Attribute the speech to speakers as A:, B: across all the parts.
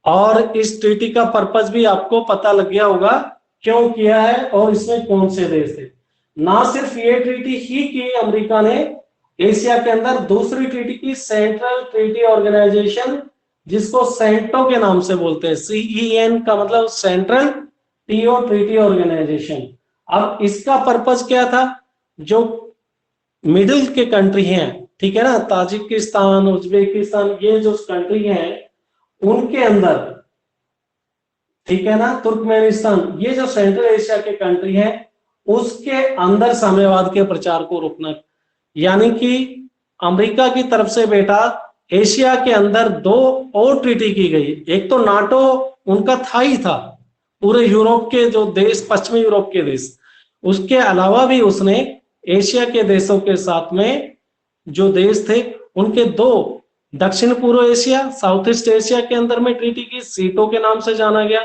A: और इस ट्रीटी का पर्पस भी आपको पता लग गया होगा क्यों किया है और इसमें कौन से देश थे। ना सिर्फ ये ट्रीटी ही की अमेरिका ने एशिया के अंदर, दूसरी ट्रीटी की सेंट्रल ट्रीटी ऑर्गेनाइजेशन, जिसको सेंटो के नाम से बोलते हैं, CEN का मतलब सेंट्रल टीओ ट्रीटी ऑर्गेनाइजेशन। अब इसका पर्पस क्या था, जो मिडिल के कंट्री हैं, ठीक है ना, ताजिकिस्तान, उज्बेकिस्तान, ये जो कंट्री हैं उनके अंदर, ठीक है ना, तुर्कमेनिस्तान, ये जो सेंट्रल एशिया के कंट्री हैं उसके अंदर साम्यवाद के प्रचार को रोकना। यानी कि अमेरिका की तरफ से बेटा एशिया के अंदर दो और ट्रीटी की गई। एक तो नाटो उनका था ही था, पूरे यूरोप के जो देश, पश्चिमी यूरोप के देश, उसके अलावा भी उसने एशिया के देशों के साथ में जो देश थे उनके दो, दक्षिण पूर्व एशिया, साउथ ईस्ट एशिया के अंदर में ट्रीटी की, सीटो के नाम से जाना गया।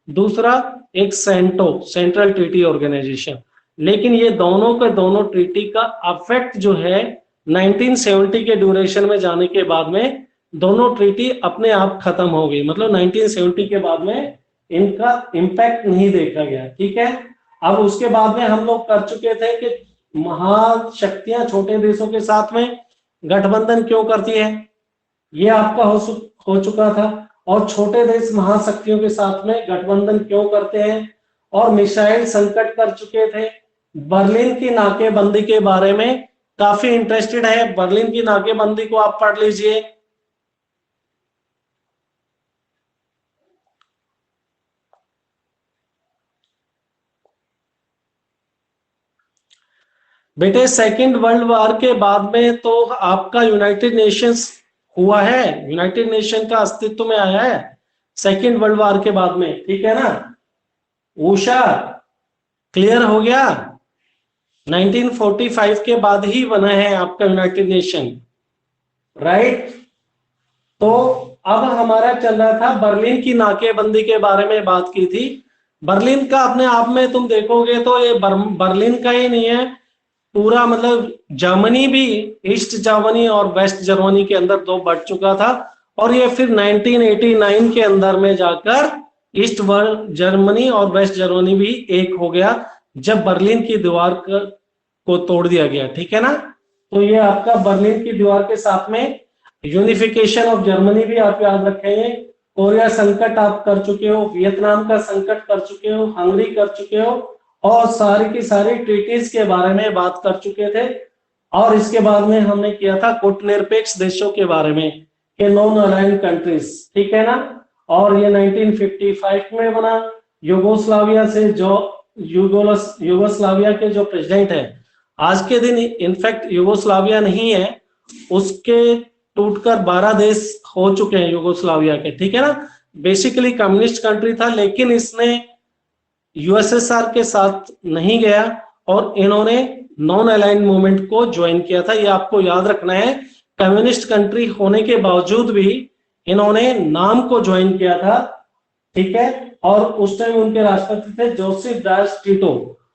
A: दूसरा एक सेंटो, सेंट्रल ट्रीटी ऑर्गेनाइजेशन। लेकिन ये दोनों के दोनों ट्रीटी का अफेक्ट जो है 1970 के ड्यूरेशन में जाने के बाद में दोनों ट्रीटी अपने आप खत्म हो गई। मतलब 1970 के बाद में इनका इम्पैक्ट नहीं देखा गया, ठीक है। अब उसके बाद में हम लोग कर चुके थे कि महाशक्तियां छोटे देशों के साथ में गठबंधन क्यों करती है, ये आपका हो चुका था। और छोटे देश महाशक्तियों के साथ में गठबंधन क्यों करते हैं, और मिसाइल संकट कर चुके थे। बर्लिन की नाकेबंदी के बारे में काफी इंटरेस्टेड है, बर्लिन की नाकेबंदी को आप पढ़ लीजिए। बेटे सेकेंड वर्ल्ड वॉर के बाद में तो आपका यूनाइटेड नेशंस हुआ है, यूनाइटेड नेशन का अस्तित्व में आया है सेकेंड वर्ल्ड वॉर के बाद में, ठीक है ना। ऊषा क्लियर हो गया, 1945 के बाद ही बना है आपका यूनाइटेड नेशन, राइट। तो अब हमारा चल रहा था बर्लिन की नाकेबंदी के बारे में बात की थी। बर्लिन का अपने आप में तुम देखोगे तो ये बर्लिन का ही नहीं है, पूरा मतलब जर्मनी भी, ईस्ट जर्मनी और वेस्ट जर्मनी के अंदर दो बढ़ चुका था। और ये फिर 1989 के अंदर में जाकर ईस्ट जर्मनी और वेस्ट जर्मनी भी एक हो गया, जब बर्लिन की दीवार को तोड़ दिया गया, ठीक है ना। तो ये आपका बर्लिन की दीवार के साथ में यूनिफिकेशन ऑफ जर्मनी भी आप याद रखेंगे। कोरिया संकट आप कर चुके हो, वियतनाम का संकट कर चुके हो, हंगरी कर चुके हो, और सारी की सारी ट्रीटीज के बारे में बात कर चुके थे। और इसके बाद में हमने किया था कूटनिरपेक्ष देशों के बारे में कि नॉन अलाइंड कंट्रीज, ठीक है ना। और ये 1955 में बना। युगोस्लाविया से जो युगोस्लाविया के जो प्रेसिडेंट है आज के दिन, इनफैक्ट युगोस्लाविया नहीं है, उसके टूटकर 12 देश हो चुके हैं युगोस्लाविया के, ठीक है ना। बेसिकली कम्युनिस्ट कंट्री था, लेकिन इसने यूएसएसआर के साथ नहीं गया और इन्होंने नॉन अलाइंड मूवमेंट को ज्वाइन किया था। ये आपको याद रखना है, कम्युनिस्ट कंट्री होने के बावजूद भी इन्होंने नाम को ज्वाइन किया था, ठीक है। और उस टाइम उनके राष्ट्रपति थे जोसेफ ब्राज टीटो।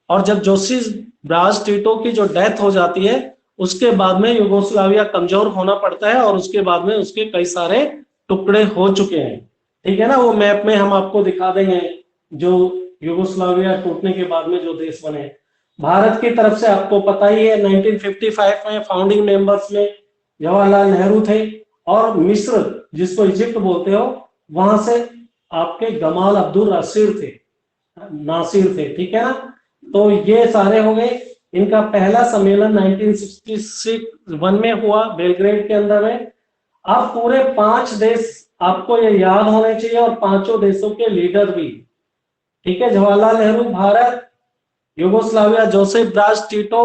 A: और जब जोसेफ ब्राज टीटो की जो डेथ हो जाती है उसके बाद में युगोस्लाविया कमजोर होना पड़ता है, और उसके बाद में उसके कई सारे टुकड़े हो चुके हैं, ठीक है ना। वो मैप में हम आपको दिखा देंगे जो युगोस्लाविया टूटने के बाद में जो देश बने। भारत की तरफ से आपको पता ही है 1955 में फाउंडिंग मेंबर्स में जवाहरलाल नेहरू थे, और मिस्र जिसको इजिप्ट बोलते हो वहां से आपके गमाल अब्दुल नासिर थे, ठीक है ना। तो ये सारे हो गए। इनका पहला सम्मेलन 1961 में हुआ बेलग्रेड के अंदर में। अब पूरे 5 देश आपको ये याद होने चाहिए, और 5 देशों के लीडर भी, ठीक है। Jawaharlal Nehru Bharat, Yugoslavia Joseph bras टीटो,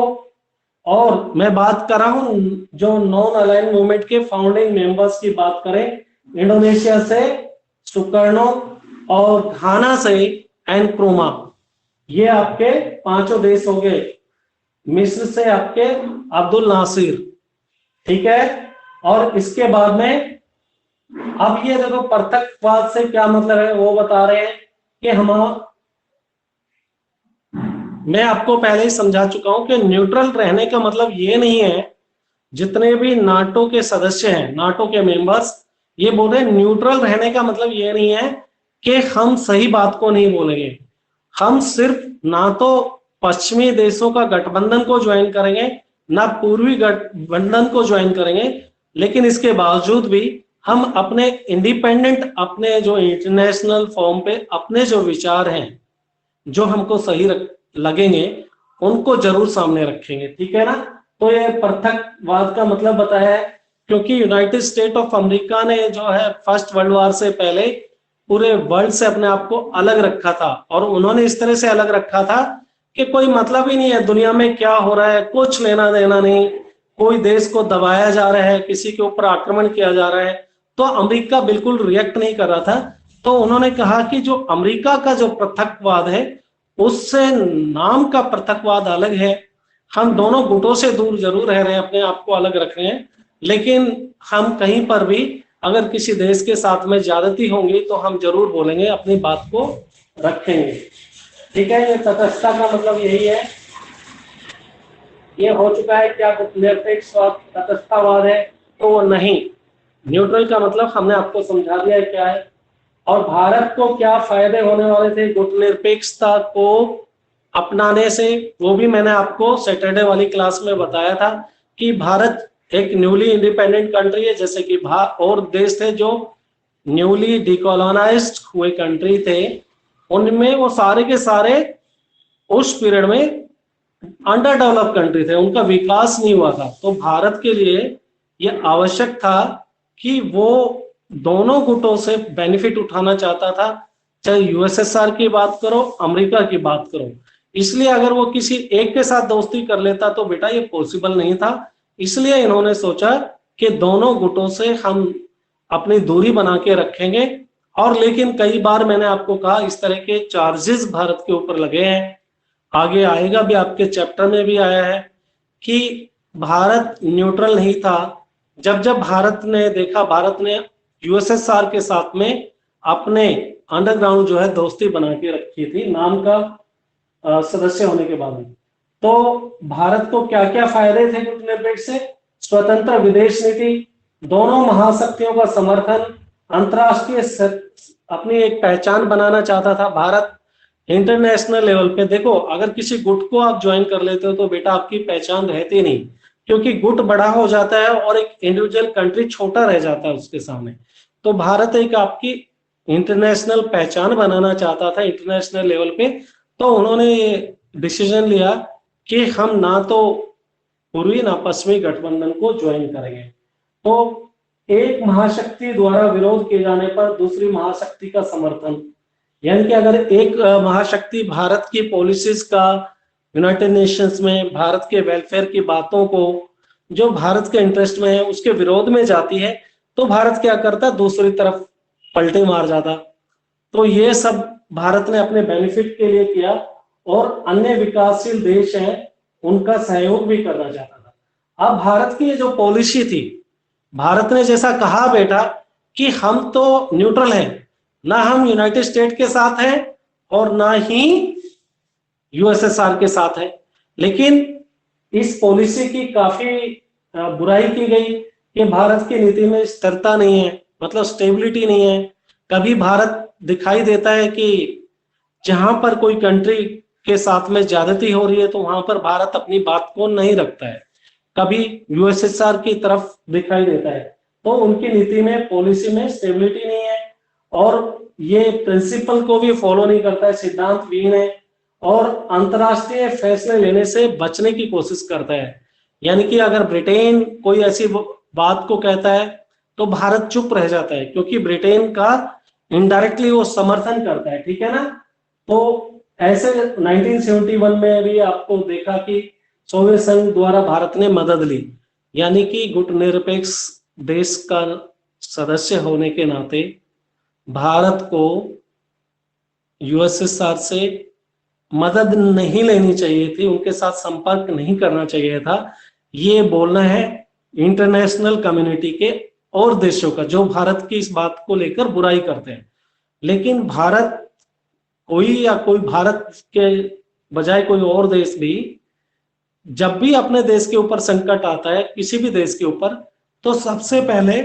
A: और मैं बात कर रहा हूं जो नॉन अलाइंड मूवमेंट के फाउंडिंग मेंबर्स की बात करें, इंडोनेशिया से सुकर्णो और घाना से एनक्रोमा, ये आपके 5 देश हो गए। मिस्र से आपके अब्दुल नासिर, ठीक है। और इसके बाद में अब ये देखो पृथकवाद से क्या मतलब है, वो बता रहे हैं कि मैं आपको पहले ही समझा चुका हूं कि न्यूट्रल रहने का मतलब ये नहीं है, जितने भी नाटो के सदस्य हैं, नाटो के मेंबर्स, ये बोल रहे हैं न्यूट्रल रहने का मतलब ये नहीं है कि हम सही बात को नहीं बोलेंगे, हम सिर्फ ना तो पश्चिमी देशों का गठबंधन को ज्वाइन करेंगे ना पूर्वी गठबंधन को ज्वाइन करेंगे, लेकिन इसके बावजूद भी हम अपने इंडिपेंडेंट, अपने जो इंटरनेशनल फॉर्म पे अपने जो विचार हैं जो हमको सही लगेंगे उनको जरूर सामने रखेंगे, ठीक है ना। तो ये पृथकवाद का मतलब बताया है, क्योंकि यूनाइटेड स्टेट ऑफ अमेरिका ने जो है फर्स्ट वर्ल्ड वॉर से पहले पूरे वर्ल्ड से अपने आप को अलग रखा था, और उन्होंने इस तरह से अलग रखा था कि कोई मतलब ही नहीं है दुनिया में क्या हो रहा है, कुछ लेना देना नहीं, कोई देश को दबाया जा रहा है, किसी के ऊपर आक्रमण किया जा रहा है, तो अमेरिका बिल्कुल रिएक्ट नहीं कर रहा था। तो उन्होंने कहा कि जो अमेरिका का जो पृथकवाद है उससे नाम का पृथकवाद अलग है, हम दोनों गुटों से दूर जरूर रह रहे हैं, अपने आप को अलग रख रहे हैं, लेकिन हम कहीं पर भी अगर किसी देश के साथ में ज्यादती होंगी तो हम जरूर बोलेंगे, अपनी बात को रखेंगे, ठीक है। ये तटस्थता का मतलब यही है। ये हो चुका है क्या निरपेक्षवाद तटस्थतावाद है, तो वो नहीं। न्यूट्रल का मतलब हमने आपको समझा दिया है क्या है, और भारत को क्या फायदे होने वाले थे गुटनिरपेक्षता को अपनाने से, वो भी मैंने आपको सैटरडे वाली क्लास में बताया था कि भारत एक न्यूली इंडिपेंडेंट कंट्री है, जैसे कि और देश थे जो न्यूली डिकोलोनाइज्ड हुए कंट्री थे, उनमें वो सारे के सारे उस पीरियड में अंडर डेवलप कंट्री थे, उनका विकास नहीं हुआ था। तो भारत के लिए यह आवश्यक था कि वो दोनों गुटों से बेनिफिट उठाना चाहता था, चाहे यूएसएसआर की बात करो, अमेरिका की बात करो। इसलिए अगर वो किसी एक के साथ दोस्ती कर लेता तो बेटा ये पॉसिबल नहीं था, इसलिए इन्होंने सोचा कि दोनों गुटों से हम अपनी दूरी बना के रखेंगे। और लेकिन कई बार मैंने आपको कहा इस तरह के चार्जेस भारत के ऊपर लगे हैं, आगे आएगा भी, आपके चैप्टर में भी आया है कि भारत न्यूट्रल नहीं था। जब जब भारत ने देखा, भारत ने यूएसएसआर के साथ में अपने अंडरग्राउंड जो है दोस्ती बना के रखी थी नाम का सदस्य होने के बाद में, तो भारत को क्या क्या फायदे थे गुटनिरपेक्ष से? स्वतंत्र विदेश नीति, दोनों महाशक्तियों का समर्थन, अंतरराष्ट्रीय अपनी एक पहचान बनाना चाहता था भारत इंटरनेशनल लेवल पे। देखो अगर किसी गुट को आप ज्वाइन कर लेते हो तो बेटा आपकी पहचान रहती नहीं, क्योंकि गुट बड़ा हो जाता है और एक इंडिविजुअल कंट्री छोटा रह जाता है उसके सामने। तो भारत एक आपकी इंटरनेशनल पहचान बनाना चाहता था इंटरनेशनल लेवल पे, तो उन्होंने डिसीजन लिया कि हम ना तो पूर्वी ना पश्चिमी गठबंधन को ज्वाइन करेंगे। तो एक महाशक्ति द्वारा विरोध किए जाने पर दूसरी महाशक्ति का समर्थन, यानी कि अगर एक महाशक्ति भारत की पॉलिसीज का यूनाइटेड नेशंस में भारत के वेलफेयर की बातों को जो भारत के इंटरेस्ट में है उसके विरोध में जाती है, तो भारत क्या करता, दूसरी तरफ पलटे मार जाता। तो ये सब भारत ने अपने बेनिफिट के लिए किया और अन्य विकासशील देश हैं उनका सहयोग भी करना चाहता था। अब भारत की जो पॉलिसी थी, भारत ने जैसा कहा बेटा कि हम तो न्यूट्रल हैं, ना हम यूनाइटेड स्टेट के साथ हैं और ना ही यूएसएसआर के साथ है, लेकिन इस पॉलिसी की काफी बुराई की गई कि भारत की नीति में स्थिरता नहीं है, मतलब स्टेबिलिटी नहीं है। कभी भारत दिखाई देता है कि जहां पर कोई कंट्री के साथ में ज्यादती हो रही है तो वहां पर भारत अपनी बात को नहीं रखता है, कभी यूएसएसआर की तरफ दिखाई देता है। तो उनकी नीति में, पॉलिसी में स्टेबिलिटी नहीं है और ये प्रिंसिपल को भी फॉलो नहीं करता है, सिद्धांत विहीन है और अंतरराष्ट्रीय फैसले लेने से बचने की कोशिश करता है। यानी कि अगर ब्रिटेन कोई ऐसी बात को कहता है तो भारत चुप रह जाता है, क्योंकि ब्रिटेन का इनडायरेक्टली वो समर्थन करता है, ठीक है ना। तो ऐसे 1971 में भी आपको देखा कि सोवियत संघ द्वारा भारत ने मदद ली, यानी कि गुटनिरपेक्ष देश का सदस्य होने के नाते भारत को यूएसएसआर से मदद नहीं लेनी चाहिए थी, उनके साथ संपर्क नहीं करना चाहिए था। ये बोलना है इंटरनेशनल कम्युनिटी के और देशों का जो भारत की इस बात को लेकर बुराई करते हैं। लेकिन भारत कोई भारत के बजाय कोई और देश भी जब भी अपने देश के ऊपर संकट आता है, किसी भी देश के ऊपर, तो सबसे पहले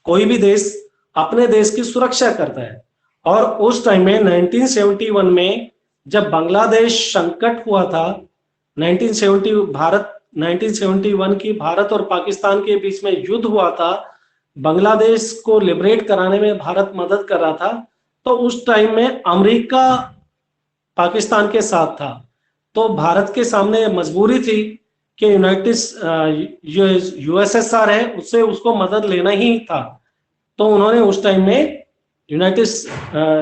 A: कोई भी देश अपने देश की सुरक्षा करता है। और उस टाइम में 1971 में जब बांग्लादेश संकट हुआ था, 1971 की भारत और पाकिस्तान के बीच में युद्ध हुआ था, बांग्लादेश को लिबरेट कराने में भारत मदद कर रहा था, तो उस टाइम में अमेरिका पाकिस्तान के साथ था। तो भारत के सामने मजबूरी थी कि यूएसएसआर है उससे उसको मदद लेना ही था। तो उन्होंने उस टाइम में यूनाइटेड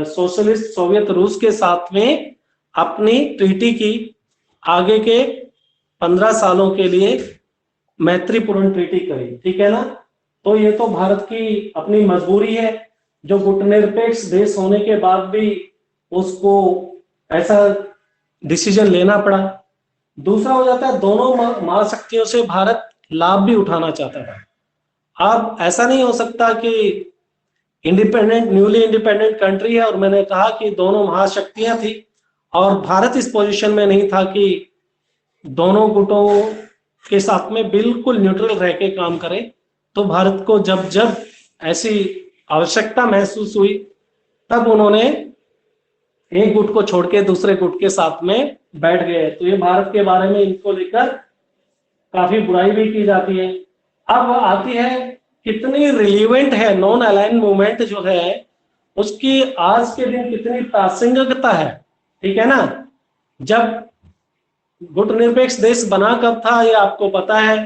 A: सोशलिस्ट सोवियत रूस के साथ में अपनी ट्रीटी की, आगे के 15 सालों के लिए मैत्रीपूर्ण ट्रीटी करी, ठीक है ना। तो ये तो भारत की अपनी मजबूरी है, जो गुटनिरपेक्ष देश होने के बाद भी उसको ऐसा डिसीजन लेना पड़ा। दूसरा हो जाता है, दोनों महाशक्तियों से भारत लाभ भी उठाना चाहता था। अब ऐसा नहीं हो सकता कि न्यूली इंडिपेंडेंट कंट्री है और मैंने कहा कि दोनों महाशक्तियां थी, और भारत इस पोजीशन में नहीं था कि दोनों गुटों के साथ में बिल्कुल न्यूट्रल रह के काम करे। तो भारत को जब जब ऐसी आवश्यकता महसूस हुई, तब उन्होंने एक गुट को छोड़ के दूसरे गुट के साथ में बैठ गए। तो ये भारत के बारे में इनको लेकर काफी बुराई भी की जाती है। अब आती है कितनी रिलीवेंट है नॉन अलाइन मूवमेंट जो है, उसकी आज के दिन कितनी प्रासंगिकता है, ठीक है ना। जब गुटनिरपेक्ष देश बना कब था, ये आपको पता है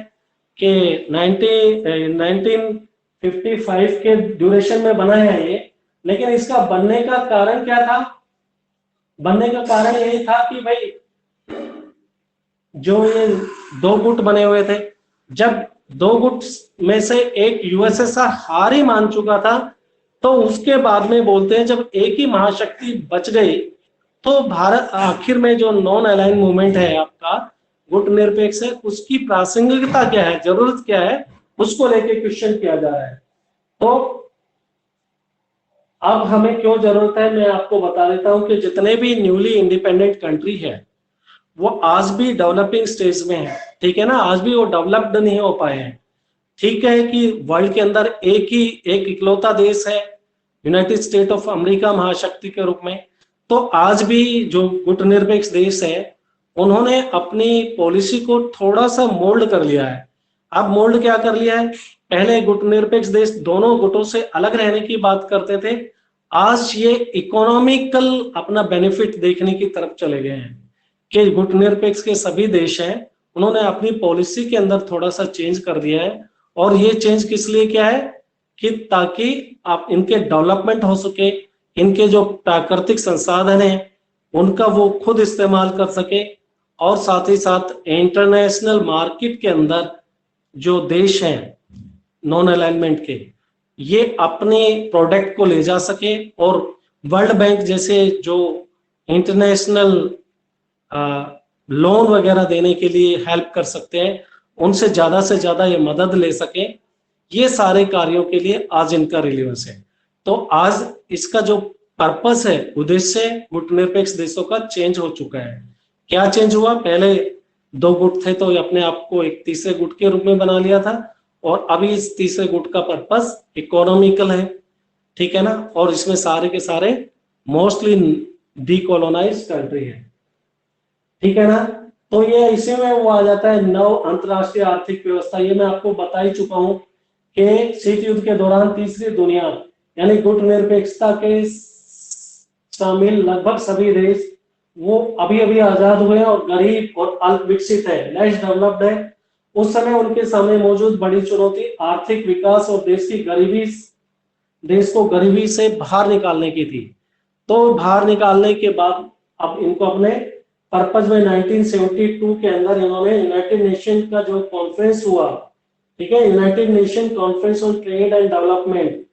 A: कि 1955 के ड्यूरेशन में बना है ये। लेकिन इसका बनने का कारण क्या था? बनने का कारण यही था कि भाई जो ये दो गुट बने हुए थे, जब दो गुट में से एक यूएसएसआर हार ही मान चुका था, तो उसके बाद में बोलते हैं जब एक ही महाशक्ति बच गई, तो भारत आखिर में जो नॉन अलाइन मूवमेंट है आपका गुटनिरपेक्ष है, उसकी प्रासंगिकता क्या है, जरूरत क्या है, उसको लेके क्वेश्चन किया जा रहा है। तो अब हमें क्यों जरूरत है, मैं आपको बता देता हूं कि जितने भी न्यूली इंडिपेंडेंट कंट्री है वो आज भी डेवलपिंग स्टेज में है, ठीक है ना। आज भी वो डेवलप्ड नहीं हो पाए हैं। ठीक है कि वर्ल्ड के अंदर एक इकलौता देश है यूनाइटेड स्टेट ऑफ अमेरिका महाशक्ति के रूप में। तो आज भी जो गुटनिरपेक्ष देश है उन्होंने अपनी पॉलिसी को थोड़ा सा मोल्ड कर लिया है। अब मोल्ड क्या कर लिया है, पहले गुटनिरपेक्ष देश दोनों गुटों से अलग रहने की बात करते थे, आज ये इकोनॉमिकल अपना बेनिफिट देखने की तरफ चले गए हैं कि गुटनिरपेक्ष के सभी देश हैं, उन्होंने अपनी पॉलिसी के अंदर थोड़ा सा चेंज कर दिया है। और ये चेंज किस लिए क्या है कि ताकि आप इनके डेवलपमेंट हो सके, इनके जो प्राकृतिक संसाधन हैं उनका वो खुद इस्तेमाल कर सके, और साथ ही साथ इंटरनेशनल मार्केट के अंदर जो देश हैं नॉन अलाइनमेंट के, ये अपने प्रोडक्ट को ले जा सके, और वर्ल्ड बैंक जैसे जो इंटरनेशनल लोन वगैरह देने के लिए हेल्प कर सकते हैं, उनसे ज्यादा ये मदद ले सके। ये सारे कार्यों के लिए आज इनका रिलेवेंस है। तो आज इसका जो पर्पस है, उद्देश्य गुटनिरपेक्ष देशों का चेंज हो चुका है। क्या चेंज हुआ, पहले दो गुट थे तो अपने आप को एक तीसरे गुट के रूप में बना लिया था, और अभी इस तीसरे गुट का पर्पस इकोनॉमिकल है, ठीक है ना। और इसमें सारे के सारे मोस्टली डीकोलोनाइज्ड कंट्री है, ठीक है ना। तो ये इसी में वो आ जाता है नव अंतरराष्ट्रीय आर्थिक व्यवस्था। ये मैं आपको बता ही चुका हूं कि शीत युद्ध के दौरान तीसरी दुनिया यानी गुटनिरपेक्षता के शामिल लगभग सभी देश वो अभी अभी आजाद हुए हैं और गरीब और अल्प विकसित है, लेस डेवलप्ड है। उस समय उनके सामने मौजूद बड़ी चुनौती आर्थिक विकास और देश को गरीबी से बाहर निकालने की थी। तो बाहर निकालने के बाद अब इनको अपने पर्पज में 1972 के अंदर इन्होंने यूनाइटेड नेशन का जो कॉन्फ्रेंस हुआ, ठीक है, United nation conference on trade and development,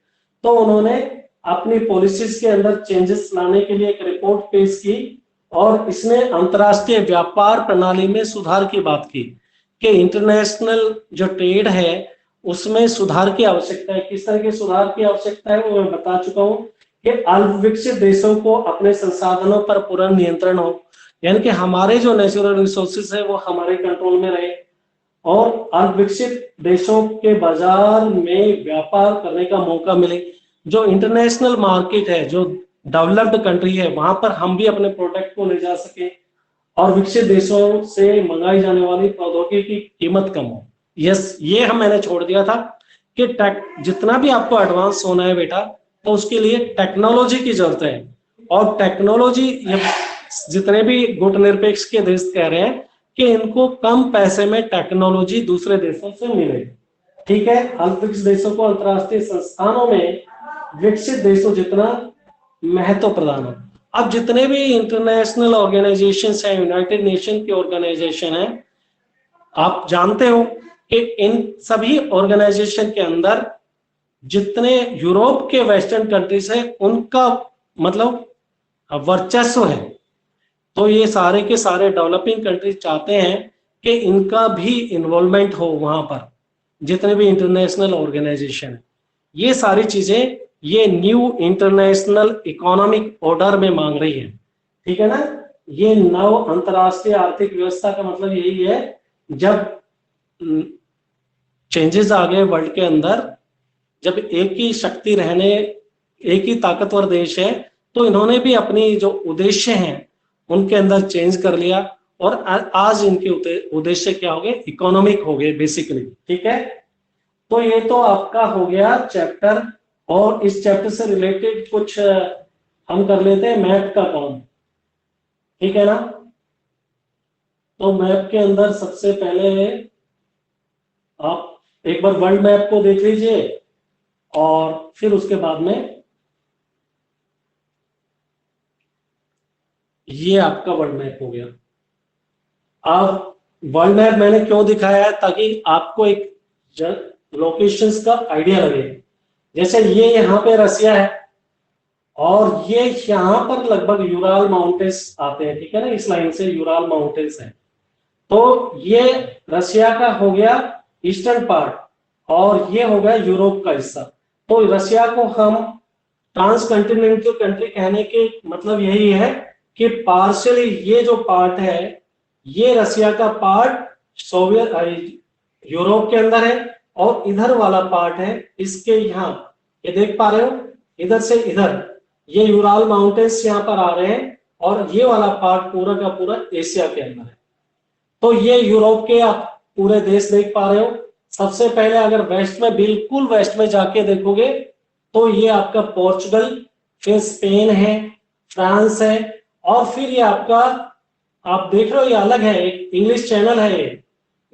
A: तो उन्होंने अपनी पॉलिसीज के अंदर चेंजेस लाने के लिए एक रिपोर्ट पेश की, और इसने अंतरराष्ट्रीय व्यापार प्रणाली में सुधार की बात की कि इंटरनेशनल जो ट्रेड है उसमें सुधार की आवश्यकता है। किस तरह के सुधार की आवश्यकता है वो मैं बता चुका हूं कि अल्प विकसित देशों को अपने संसाधनों पर पूर्ण नियंत्रण हो, यानी कि हमारे जो नेचुरल रिसोर्सेज है वो हमारे कंट्रोल में रहे। और अविकसित देशों के बाजार में व्यापार करने का मौका मिले। जो इंटरनेशनल मार्केट है, जो डेवलप्ड कंट्री है, वहां पर हम भी अपने प्रोडक्ट को ले जा सके और विकसित देशों से मंगाई जाने वाली प्रौद्योगिकी की कीमत कम हो। यस, ये हम मैंने छोड़ दिया था कि जितना भी आपको एडवांस होना है बेटा, तो उसके लिए टेक्नोलॉजी की जरूरत है। और टेक्नोलॉजी, जितने भी गुटनिरपेक्ष के देश कह रहे हैं कि इनको कम पैसे में टेक्नोलॉजी दूसरे देशों से मिले। ठीक है, अल्पविकसित देशों को अंतरराष्ट्रीय संस्थानों में विकसित देशों जितना महत्व प्रदान हो। अब जितने भी इंटरनेशनल ऑर्गेनाइजेशंस हैं, यूनाइटेड नेशन की ऑर्गेनाइजेशन है, आप जानते हो कि इन सभी ऑर्गेनाइजेशन के अंदर जितने यूरोप के वेस्टर्न कंट्रीज है उनका मतलब वर्चस्व है। तो ये सारे के सारे डेवलपिंग कंट्रीज चाहते हैं कि इनका भी इन्वॉल्वमेंट हो वहां पर, जितने भी इंटरनेशनल ऑर्गेनाइजेशन है। ये सारी चीजें ये न्यू इंटरनेशनल इकोनॉमिक ऑर्डर में मांग रही है। ठीक है ना। ये नव अंतरराष्ट्रीय आर्थिक व्यवस्था का मतलब यही है, जब चेंजेस आ गए वर्ल्ड के अंदर, जब एक ही शक्ति रहने, एक ही ताकतवर देश है, तो इन्होंने भी अपनी जो उद्देश्य हैं उनके अंदर चेंज कर लिया। और आज इनके उद्देश्य क्या हो गए, इकोनॉमिक हो गए बेसिकली। ठीक है, तो ये तो आपका हो गया चैप्टर। और इस चैप्टर से रिलेटेड कुछ हम कर लेते हैं मैप का काम। ठीक है ना। तो मैप के अंदर सबसे पहले आप एक बार वर्ल्ड मैप को देख लीजिए और फिर उसके बाद में ये आपका वर्ल्ड मैप हो गया। अब वर्ल्ड मैप मैंने क्यों दिखाया है, ताकि आपको एक लोकेशंस का आइडिया लगे। जैसे ये यहाँ पे रसिया है और ये यहाँ पर लगभग यूराल माउंटेन्स आते हैं। ठीक है ना, इस लाइन से यूराल माउंटेन्स है। तो ये रसिया का हो गया ईस्टर्न पार्ट और ये हो गया यूरोप का हिस्सा। तो रसिया को हम ट्रांस कॉन्टिनेंटल कंट्री कहने के मतलब यही है कि पार्शियली ये जो पार्ट है, ये रसिया का पार्ट सोवियत यूरोप के अंदर है, और इधर वाला पार्ट है इसके यहाँ, ये देख पा रहे हो, इधर से इधर ये यूराल माउंटेन्स यहाँ पर आ रहे हैं, और ये वाला पार्ट पूरा का पूरा एशिया के अंदर है। तो ये यूरोप के आप पूरे देश देख पा रहे हो। सबसे पहले अगर वेस्ट में, बिल्कुल वेस्ट में जाके देखोगे तो ये आपका पोर्चुगल, फिर स्पेन है, फ्रांस है, और फिर ये आपका, आप देख रहे हो ये अलग है, एक इंग्लिश चैनल है, ये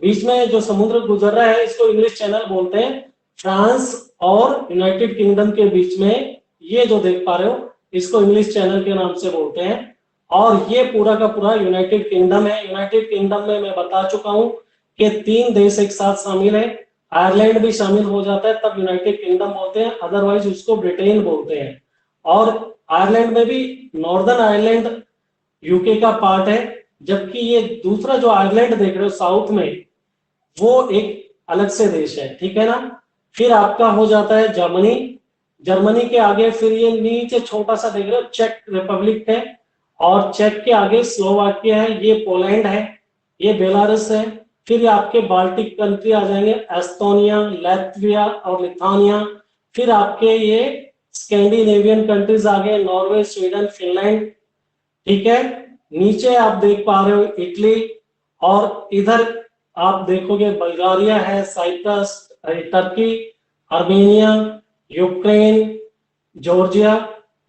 A: बीच में जो समुद्र गुजर रहा है इसको इंग्लिश चैनल बोलते हैं। फ्रांस और यूनाइटेड किंगडम के बीच में ये जो देख पा रहे हो इसको इंग्लिश चैनल के नाम से बोलते हैं। और ये पूरा का पूरा यूनाइटेड किंगडम है। यूनाइटेड किंगडम में मैं बता चुका हूं कि 3 देश एक साथ शामिल है। आयरलैंड भी शामिल हो जाता है तब यूनाइटेड किंगडम बोलते हैं, अदरवाइज उसको ब्रिटेन बोलते हैं। और आयरलैंड में भी नॉर्दर्न आयरलैंड यूके का पार्ट है, जबकि ये दूसरा जो आयरलैंड देख रहे हो साउथ में, वो एक अलग से देश है। ठीक है ना। फिर आपका हो जाता है जर्मनी। जर्मनी के आगे फिर ये नीचे छोटा सा देख रहे हो चेक रिपब्लिक है, और चेक के आगे स्लोवाकिया है, ये पोलैंड है, ये बेलारूस है। फिर आपके बाल्टिक कंट्री आ जाएंगे, एस्टोनिया, लैटविया और लिथुआनिया। फिर आपके ये स्कैंडिनेवियन कंट्रीज आ गए, नॉर्वे, स्वीडन, फिनलैंड। ठीक है। नीचे आप देख पा रहे हो इटली, और इधर आप देखोगे बल्गारिया है, Cyprus, Turkey, Armenia, Ukraine, Georgia.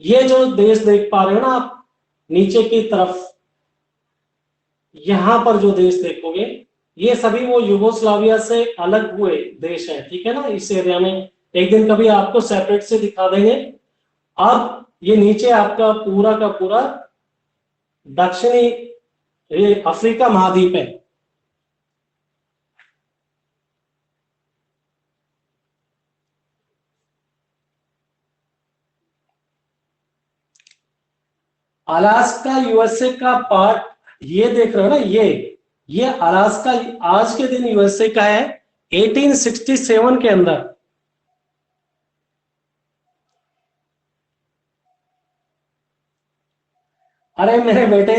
A: ये जो देश देख पा रहे हो ना आप नीचे की तरफ, यहां पर जो देश देखोगे ये सभी वो युगोस्लाविया से अलग हुए देश हैं। ठीक है ना। इस एरिया में एक दिन कभी आपको सेपरेट से दिखा देंगे। अब ये नीचे आपका पूरा का पूरा दक्षिणी ये अफ्रीका महाद्वीप है। अलास्का यूएसए का पार्ट, ये देख रहे हो ना, ये अलास्का आज के दिन यूएसए का है 1867 के अंदर। अरे मेरे बेटे,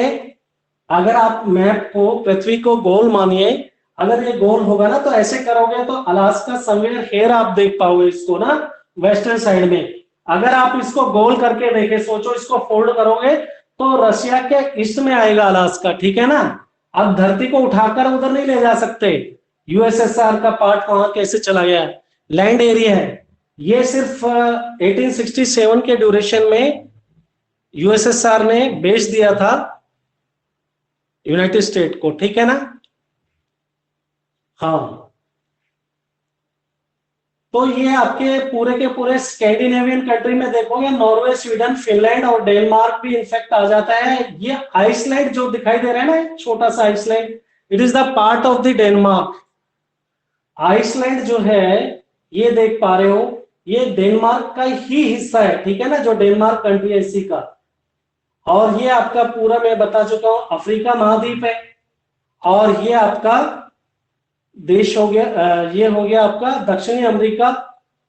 A: अगर आप मैप को, पृथ्वी को गोल मानिए, अगर ये गोल होगा ना तो ऐसे करोगे तो अलास्का समवेयर हियर आप देख पाओगे इसको ना, वेस्टर्न साइड में। अगर आप इसको गोल करके देखे, सोचो इसको फोल्ड करोगे तो रशिया के ईस्ट में आएगा अलास्का, ठीक है ना। अब धरती को उठाकर उधर नहीं ले जा सकते, यूएसएसआर का पार्ट वहां कैसे चला गया, लैंड एरिया है। ये सिर्फ 1867 के ड्यूरेशन में यूएसएसआर ने बेच दिया था यूनाइटेड स्टेट को, ठीक है ना। हाँ, तो ये आपके पूरे के पूरे स्कैंडिनेवियन कंट्री में देखोगे, नॉर्वे, स्वीडन, फिनलैंड और डेनमार्क भी इनफेक्ट आ जाता है। ये आइसलैंड जो दिखाई दे रहा है ना, छोटा सा Iceland, it is the part of the Denmark. Iceland जो है, ये देख पा रहे हो, ये डेनमार्क का ही हिस्सा है, ठीक है ना, जो डेनमार्क कंट्री है इसी का। और ये आपका पूरा मैं बता चुका हूं अफ्रीका महाद्वीप है। और ये आपका देश हो गया, ये हो गया आपका दक्षिणी अमेरिका।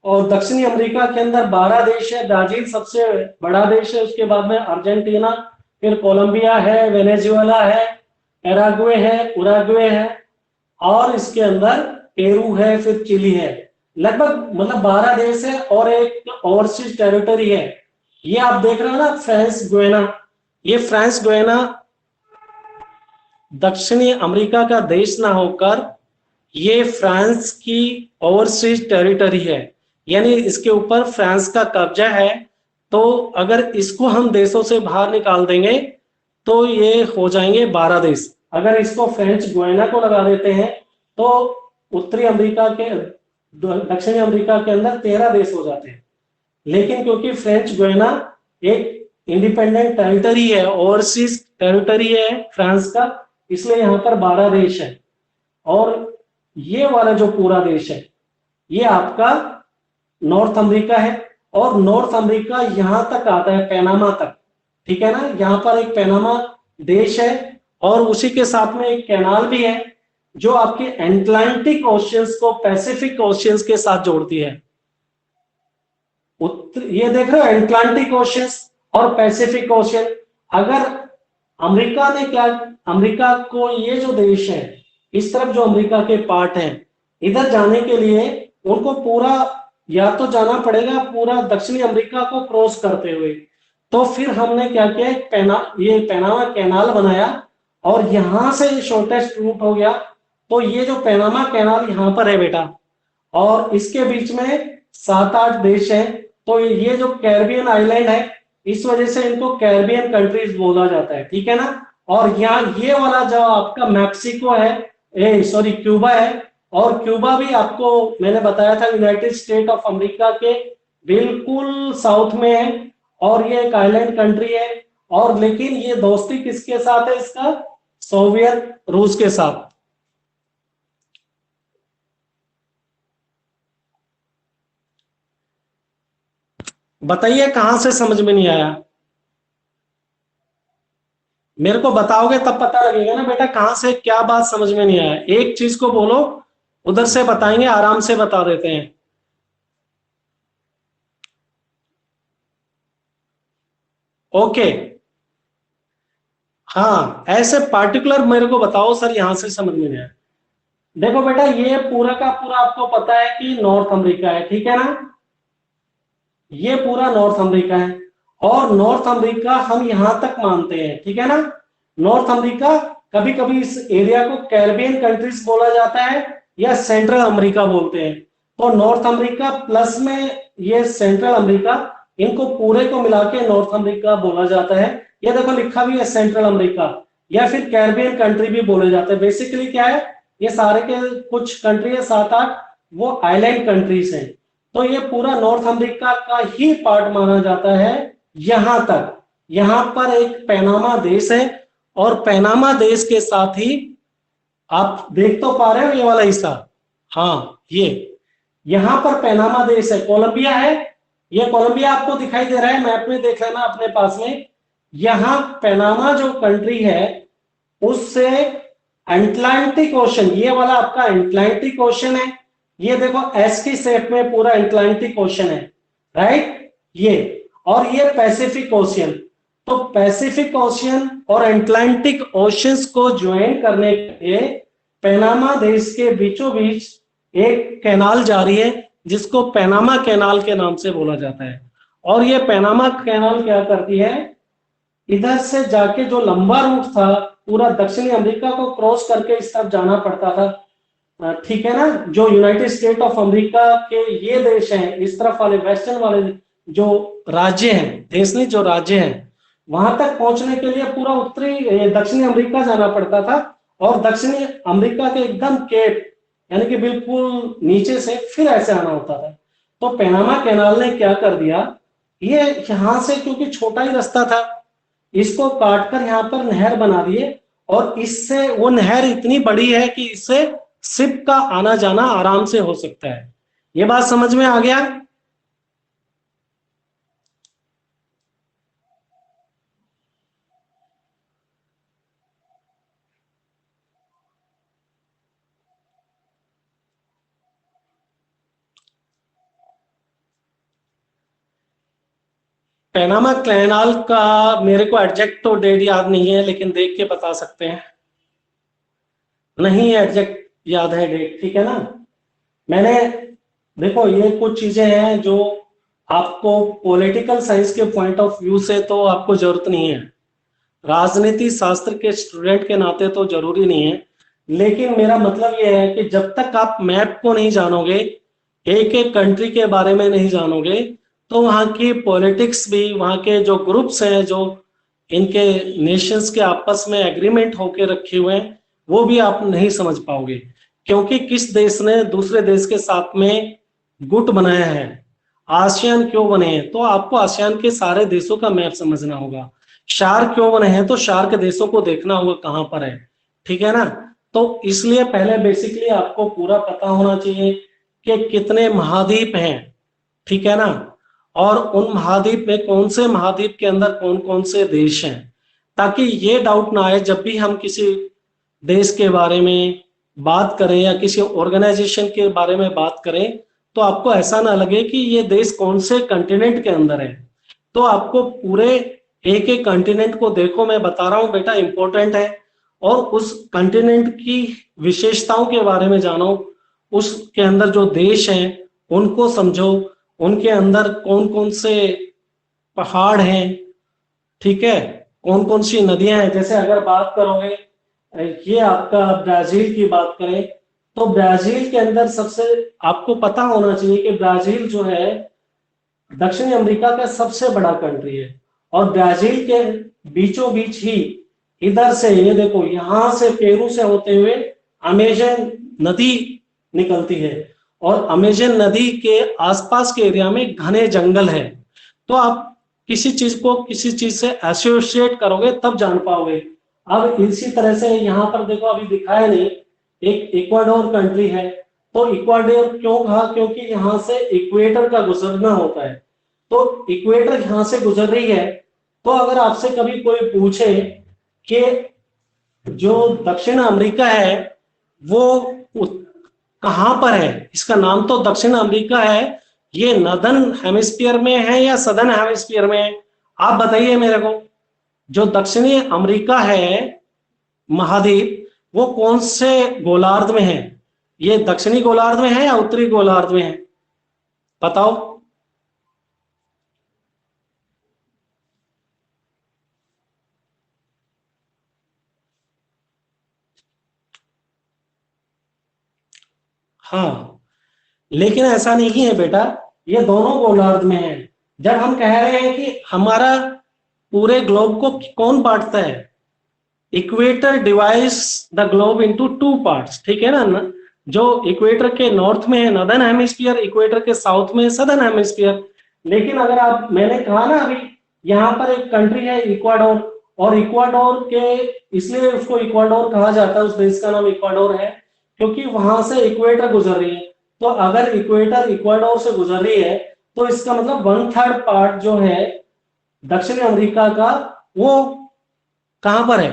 A: और दक्षिणी अमेरिका के अंदर 12 देश है, ब्राजील सबसे बड़ा देश है, उसके बाद में अर्जेंटीना, फिर कोलंबिया है, वेनेजुएला है, पैराग्वे है, उरुग्वे है, और इसके अंदर पेरू है, फिर चिली है। लगभग मतलब 12 देश है और एक ओवरसीज टेरिटरी है। ये आप देख रहे हो ना फ्रांस गुयाना, ये फ्रांस गुयाना दक्षिणी अमेरिका का देश ना होकर ये फ्रांस की ओवरसीज टेरिटरी है, यानी इसके ऊपर फ्रांस का कब्जा है। तो अगर इसको हम देशों से बाहर निकाल देंगे तो ये हो जाएंगे 12 देश। अगर इसको फ्रेंच गुयाना को लगा देते हैं तो उत्तरी अमेरिका के, दक्षिणी अमेरिका के अंदर 13 देश हो जाते हैं। लेकिन क्योंकि फ्रेंच गुयाना एक इंडिपेंडेंट टेरिटरी है, ओवरसीज टेरिटरी है फ्रांस का, इसलिए यहाँ पर 12 देश है। और ये वाला जो पूरा देश है ये आपका नॉर्थ अमेरिका है। और नॉर्थ अमेरिका यहां तक आता है, पैनामा तक, ठीक है ना। यहाँ पर एक पैनामा देश है और उसी के साथ में एक कैनाल भी है जो आपके अटलांटिक ओशियंस को पैसिफिक ओशियंस के साथ जोड़ती है। ये देख रहे हो अटलांटिक ओशियंस और पैसिफिक ओशियन। अगर अमेरिका ने क्या, अमेरिका को ये जो देश है इस तरफ जो अमेरिका के पार्ट हैं, इधर जाने के लिए उनको पूरा या तो जाना पड़ेगा पूरा दक्षिणी अमेरिका को क्रॉस करते हुए। तो फिर हमने क्या किया, ये पैनामा कैनाल बनाया और यहां से शॉर्टेस्ट रूट हो गया। तो ये जो पैनामा कैनाल यहाँ पर है बेटा, और इसके बीच में 7-8 देश हैं। तो ये जो कैरिबियन आइलैंड है, इस वजह से इनको कैरिबियन कंट्रीज बोला जाता है, ठीक है ना। और यहाँ ये वाला जो आपका मैक्सिको है, सॉरी क्यूबा है, और क्यूबा भी आपको मैंने बताया था यूनाइटेड स्टेट ऑफ अमेरिका के बिल्कुल साउथ में है और ये एक आइलैंड कंट्री है। और लेकिन ये दोस्ती किसके साथ है इसका, सोवियत रूस के साथ। बताइए कहां से समझ में नहीं आया, मेरे को बताओगे तब पता लगेगा ना बेटा कहां से क्या बात समझ में नहीं आया। एक चीज को बोलो, उधर से बताएंगे, आराम से बता देते हैं। ओके, हाँ ऐसे पार्टिकुलर मेरे को बताओ सर यहां से समझ में नहीं आया। देखो बेटा ये पूरा का पूरा आपको पता है कि नॉर्थ अमेरिका है, ठीक है ना, ये पूरा नॉर्थ अमेरिका है। और नॉर्थ अमेरिका हम यहां तक मानते हैं, ठीक है ना। नॉर्थ अमेरिका, कभी कभी इस एरिया को कैरिबियन कंट्रीज बोला जाता है या सेंट्रल अमेरिका बोलते हैं। तो नॉर्थ अमेरिका प्लस में ये सेंट्रल अमेरिका, इनको पूरे को मिला के नॉर्थ अमेरिका बोला जाता है। ये देखो लिखा भी है सेंट्रल अमेरिका, या फिर कैरिबियन कंट्री भी बोले जाते हैं। बेसिकली क्या है, ये सारे के कुछ कंट्री है 7-8, वो आइलैंड कंट्रीज हैं। तो ये पूरा नॉर्थ अमेरिका का ही पार्ट माना जाता है यहां तक। यहां पर एक पैनामा देश है और पैनामा देश के साथ ही आप देख तो पा रहे हो ये वाला हिस्सा, हाँ ये यहां पर पैनामा देश है, कोलंबिया है, ये कोलंबिया आपको दिखाई दे रहा है, मैप में देख लेना अपने पास में। यहां पैनामा जो कंट्री है उससे अटलांटिक ओशन, ये वाला आपका अटलांटिक ओशन है। ये देखो एस की शेप में पूरा अटलांटिक ओशन है, राइट ये, और ये पैसिफिक ओशियन। तो पैसिफिक ओशियन और अटलांटिक ओशंस को ज्वाइन करने के लिए पैनामा देश के बीचों बीच एक कैनाल जारी है जिसको पैनामा कैनाल के नाम से बोला जाता है। और ये पैनामा कैनाल क्या करती है, इधर से जाके जो लंबा रूट था पूरा दक्षिणी अमेरिका को क्रॉस करके इस तरफ जाना पड़ता था, ठीक है ना। जो यूनाइटेड स्टेट ऑफ अमेरिका के ये देश हैं, इस तरफ वाले वेस्टर्न वाले जो राज्य हैं, देश नहीं जो राज्य हैं, वहां तक पहुंचने के लिए पूरा उत्तरी दक्षिणी अमेरिका जाना पड़ता था। और दक्षिणी अमेरिका के एकदम केप यानी कि बिल्कुल नीचे से फिर ऐसे आना होता था। तो पैनामा कैनाल ने क्या कर दिया, ये यहां से क्योंकि छोटा ही रास्ता था, इसको काटकर यहाँ पर नहर बना दिए। और इससे वो नहर इतनी बड़ी है कि इससे शिप का आना जाना आराम से हो सकता है। ये बात समझ में आ गया? पैनामा कैनाल का मेरे को एग्जैक्ट तो डेट याद नहीं है, लेकिन देख के बता सकते हैं। नहीं एग्जैक्ट याद है डेट, ठीक है ना। मैंने देखो ये कुछ चीजें हैं जो आपको पॉलिटिकल साइंस के पॉइंट ऑफ व्यू से तो आपको जरूरत नहीं है, राजनीति शास्त्र के स्टूडेंट के नाते तो जरूरी नहीं है। लेकिन मेरा मतलब ये है कि जब तक आप मैप को नहीं जानोगे, एक एक कंट्री के बारे में नहीं जानोगे, तो वहाँ की पॉलिटिक्स भी, वहाँ के जो ग्रुप्स हैं, जो इनके नेशंस के आपस में एग्रीमेंट होके रखे हुए हैं, वो भी आप नहीं समझ पाओगे। क्योंकि किस देश ने दूसरे देश के साथ में गुट बनाया है, आसियान क्यों बने हैं, तो आपको आसियान के सारे देशों का मैप समझना होगा। शार्क क्यों बने हैं, तो शार्क देशों को देखना होगा कहाँ पर है, ठीक है ना। तो इसलिए पहले बेसिकली आपको पूरा पता होना चाहिए कि कितने महाद्वीप हैं, ठीक है ना। और उन महाद्वीप में कौन से महाद्वीप के अंदर कौन कौन से देश हैं, ताकि ये डाउट ना आए जब भी हम किसी देश के बारे में बात करें या किसी ऑर्गेनाइजेशन के बारे में बात करें, तो आपको ऐसा ना लगे कि ये देश कौन से कंटिनेंट के अंदर है। तो आपको पूरे एक एक कंटिनेंट को देखो, मैं बता रहा हूं बेटा, इंपॉर्टेंट है। और उस कंटिनेंट की विशेषताओं के बारे में जानो, उसके अंदर जो देश हैं उनको समझो, उनके अंदर कौन कौन से पहाड़ हैं, ठीक है, कौन कौन सी नदियां हैं। जैसे अगर बात करोगे, ये आपका ब्राजील की बात करें, तो ब्राजील के अंदर सबसे आपको पता होना चाहिए कि ब्राजील जो है दक्षिणी अमेरिका का सबसे बड़ा कंट्री है। और ब्राजील के बीचों बीच ही इधर से, ये देखो, यहां से पेरू से होते हुए अमेजन नदी निकलती है। और अमेजन नदी के आसपास के एरिया में घने जंगल है। तो आप किसी चीज को किसी चीज से एसोसिएट करोगे तब जान पाओगे। अब इसी तरह से यहाँ पर देखो, अभी दिखाया नहीं, एक इक्वाडोर कंट्री है। तो इक्वाडोर क्यों कहा, क्योंकि यहाँ से इक्वेटर का गुजरना होता है। तो इक्वेटर यहाँ से गुजर रही है। तो अगर आपसे कभी कोई पूछे कि जो दक्षिण अमेरिका है वो कहां पर है, इसका नाम तो दक्षिण अमेरिका है, ये नॉर्दर्न हेमिस्फीयर में है या सदर्न हेमिस्फीयर में है, आप बताइए मेरे को। जो दक्षिणी अमेरिका है महाद्वीप, वो कौन से गोलार्ध में है, ये दक्षिणी गोलार्ध में है या उत्तरी गोलार्ध में है, बताओ। हाँ, लेकिन ऐसा नहीं है बेटा, ये दोनों गोलार्ध में है। जब हम कह रहे हैं कि हमारा पूरे ग्लोब को कौन बांटता है, equator divides the globe into two parts, ठीक है ना। जो इक्वेटर के नॉर्थ में है नॉर्दर्न हेमिस्फीयर, इक्वेटर के साउथ में सदर्न हेमिस्फीयर। लेकिन अगर आप, मैंने कहा ना अभी, यहाँ पर एक कंट्री है इक्वाडोर, और इक्वाडोर के, इसलिए उसको इक्वाडोर कहा जाता है, उस देश का नाम इक्वाडोर है, क्योंकि वहां से इक्वेटर गुजर रही है। तो अगर इक्वेटर इक्वाडोर से गुजर रही है, तो इसका मतलब 1/3 पार्ट जो है दक्षिण अमेरिका का, वो कहां पर है,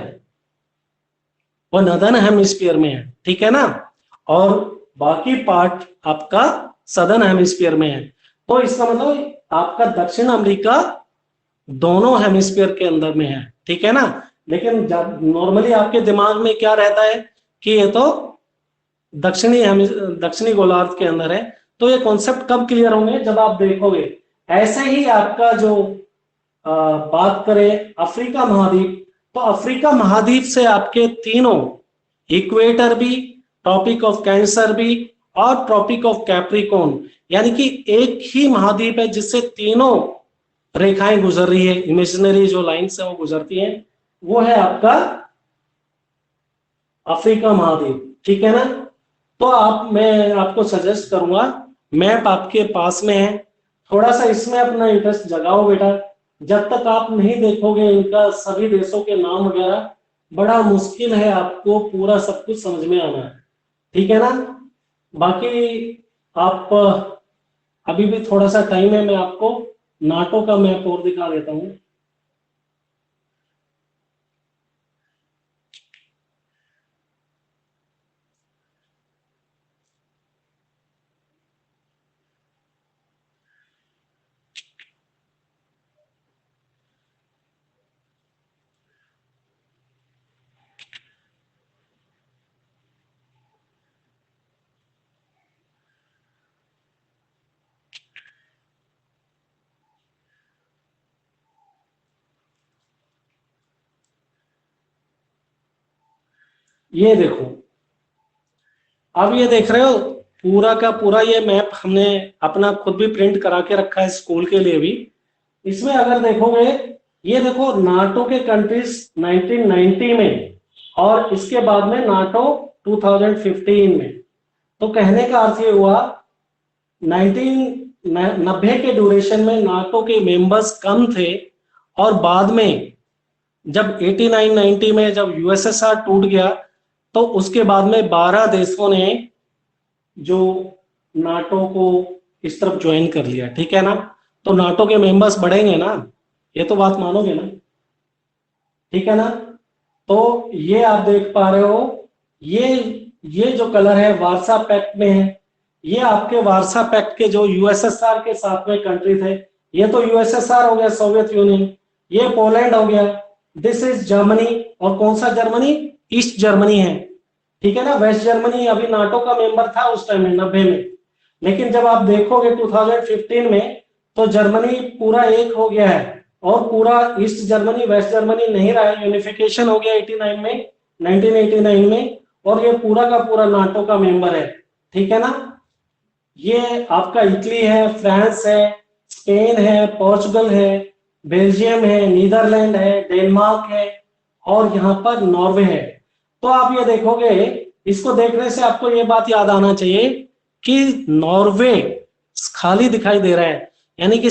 A: वो नॉर्दर्न हेमिस्फीयर में है, ठीक है ना। और बाकी पार्ट आपका सदर्न हेमिस्फीयर में है। तो इसका मतलब आपका दक्षिण अमेरिका दोनों हेमिस्फीयर के अंदर में है, ठीक है ना। लेकिन नॉर्मली आपके दिमाग में क्या रहता है कि ये तो दक्षिणी गोलार्ध के अंदर है। तो ये कॉन्सेप्ट कब क्लियर होंगे, जब आप देखोगे। ऐसे ही आपका जो बात करें अफ्रीका महाद्वीप, तो अफ्रीका महाद्वीप से आपके तीनों इक्वेटर भी, ट्रॉपिक ऑफ कैंसर भी और ट्रॉपिक ऑफ कैप्रिकॉर्न, यानी कि एक ही महाद्वीप है जिससे तीनों रेखाएं गुजर रही है, इमेजिनरी जो लाइंस है वो गुजरती हैं, वो है आपका अफ्रीका महाद्वीप। ठीक है ना। तो मैं आपको सजेस्ट करूंगा, मैप आपके पास में है, थोड़ा सा इसमें अपना इंटरेस्ट जगाओ बेटा। जब तक आप नहीं देखोगे इनका सभी देशों के नाम वगैरह, बड़ा मुश्किल है आपको पूरा सब कुछ समझ में आना है। ठीक है ना। बाकी आप अभी भी थोड़ा सा टाइम है, मैं आपको नाटो का मैप और दिखा देता हूं। ये देखो, अब ये देख रहे हो पूरा का पूरा ये मैप हमने अपना खुद भी प्रिंट करा के रखा है स्कूल के लिए भी। इसमें अगर देखोगे, ये देखो नाटो के कंट्रीज 1990 में और इसके बाद में नाटो 2015 में। तो कहने का अर्थ ये हुआ 1990 के ड्यूरेशन में नाटो के मेंबर्स कम थे, और बाद में जब 89-90 में जब यूएसएसआर टूट गया, तो उसके बाद में 12 देशों ने जो नाटो को इस तरफ ज्वाइन कर लिया। ठीक है ना। तो नाटो के मेंबर्स बढ़ेंगे ना, ये तो बात मानोगे ना। ठीक है ना। तो ये आप देख पा रहे हो, ये जो कलर है वार्सा पैक्ट में है, ये आपके वार्सा पैक्ट के जो यूएसएसआर के साथ में कंट्री थे। ये तो यूएसएसआर हो गया, सोवियत यूनियन। ये पोलैंड हो गया, दिस इज जर्मनी। और कौन सा जर्मनी? ईस्ट जर्मनी है। ठीक है ना। वेस्ट जर्मनी अभी नाटो का मेंबर था उस टाइम में 90 में, लेकिन जब आप देखोगे 2015 में तो जर्मनी पूरा एक हो गया है, और पूरा ईस्ट जर्मनी वेस्ट जर्मनी नहीं रहा है, यूनिफिकेशन हो गया 89 में, 1989 में, और ये पूरा का पूरा नाटो का मेंबर है। ठीक है ना। ये आपका इटली है, फ्रांस है, स्पेन है, पोर्चुगल है, बेल्जियम है, नीदरलैंड है, डेनमार्क है, और यहाँ पर नॉर्वे है। तो आप ये देखोगे, इसको देखने से आपको ये बात याद आना चाहिए कि नॉर्वे खाली दिखाई दे रहा है, यानी कि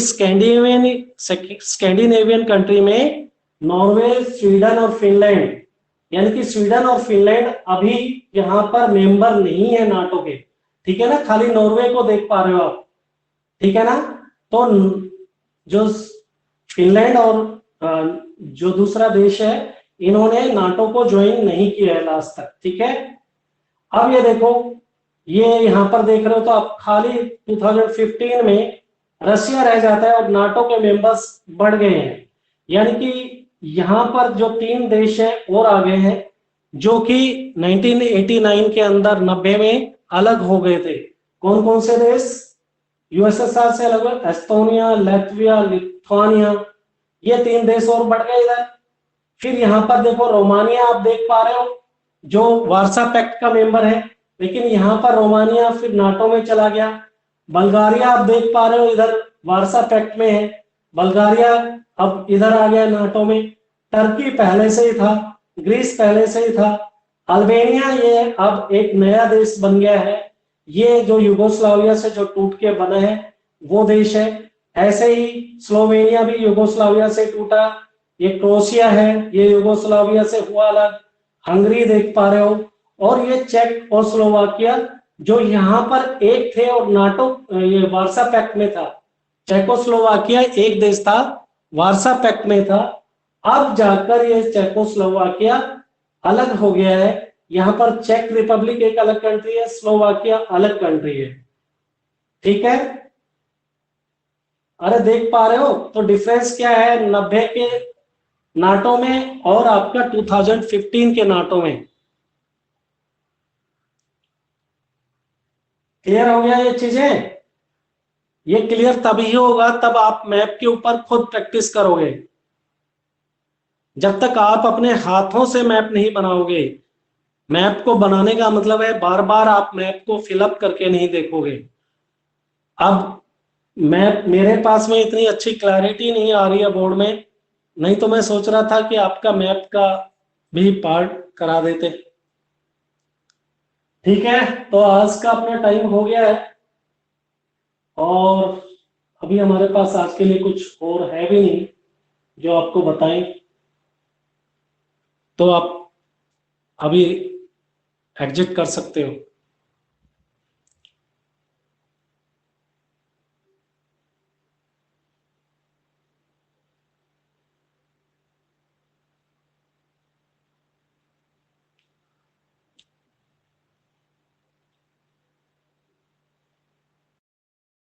A: स्कैंडिनेवियन कंट्री में नॉर्वे, स्वीडन और फिनलैंड, यानी कि स्वीडन और फिनलैंड अभी यहाँ पर मेंबर नहीं है नाटो के। ठीक है ना। खाली नॉर्वे को देख पा रहे हो आप। ठीक है ना। तो जो फिनलैंड और जो दूसरा देश है, इन्होंने नाटो को ज्वाइन नहीं किया है लास्ट तक। ठीक है। अब ये देखो, ये यहां पर देख रहे हो तो आप खाली 2015 में रशिया रह जाता है और नाटो के मेंबर्स बढ़ गए हैं, यानी कि यहां पर जो 3 देश हैं और आ गए हैं, जो कि 1989 के अंदर 90 में अलग हो गए थे। कौन कौन से देश? यूएसएसआर से अलग हुए, एस्टोनिया, लैटविया, लिथुआनिया, ये 3 देश और बढ़ गए इधर। फिर यहाँ पर देखो रोमानिया आप देख पा रहे हो, जो वार्सा पैक्ट का मेंबर है, लेकिन यहाँ पर रोमानिया फिर नाटो में चला गया। बल्गारिया आप देख पा रहे हो, इधर वार्सा पैक्ट में है, बल्गारिया अब इधर आ गया नाटो में। टर्की पहले से ही था, ग्रीस पहले से ही था, अल्बेनिया ये अब एक नया देश बन गया है, ये जो युगोस्लाविया से जो टूट के बना है वो देश है। ऐसे ही स्लोवेनिया भी युगोस्लाविया से टूटा, ये क्रोएशिया है, ये युगोस्लाविया से हुआ अलग। हंगरी देख पा रहे हो, और ये चेक और स्लोवाकिया जो यहाँ पर एक थे और नाटो ये वार्सा पैक्ट में था। चेकोस्लोवाकिया एक देश था, वार्सा पैक्ट में था, अब जाकर ये चेकोस्लोवाकिया अलग हो गया है। यहाँ पर चेक रिपब्लिक एक अलग कंट्री है, स्लोवाकिया अलग कंट्री है। ठीक है। अरे देख पा रहे हो तो डिफरेंस क्या है 90 के नाटो में और आपका 2015 के नाटो में। क्लियर हो गया ये चीजें? ये क्लियर तभी होगा तब आप मैप के ऊपर खुद प्रैक्टिस करोगे। जब तक आप अपने हाथों से मैप नहीं बनाओगे, मैप को बनाने का मतलब है बार बार आप मैप को फिलअप करके नहीं देखोगे। अब मैप मेरे पास में इतनी अच्छी क्लैरिटी नहीं आ रही है बोर्ड में, नहीं तो मैं सोच रहा था कि आपका मैप का भी पार्ट करा देते। ठीक है, तो आज का अपना टाइम हो गया है और अभी हमारे पास आज के लिए कुछ और है भी नहीं जो आपको बताएं, तो आप अभी एग्जिट कर सकते हो।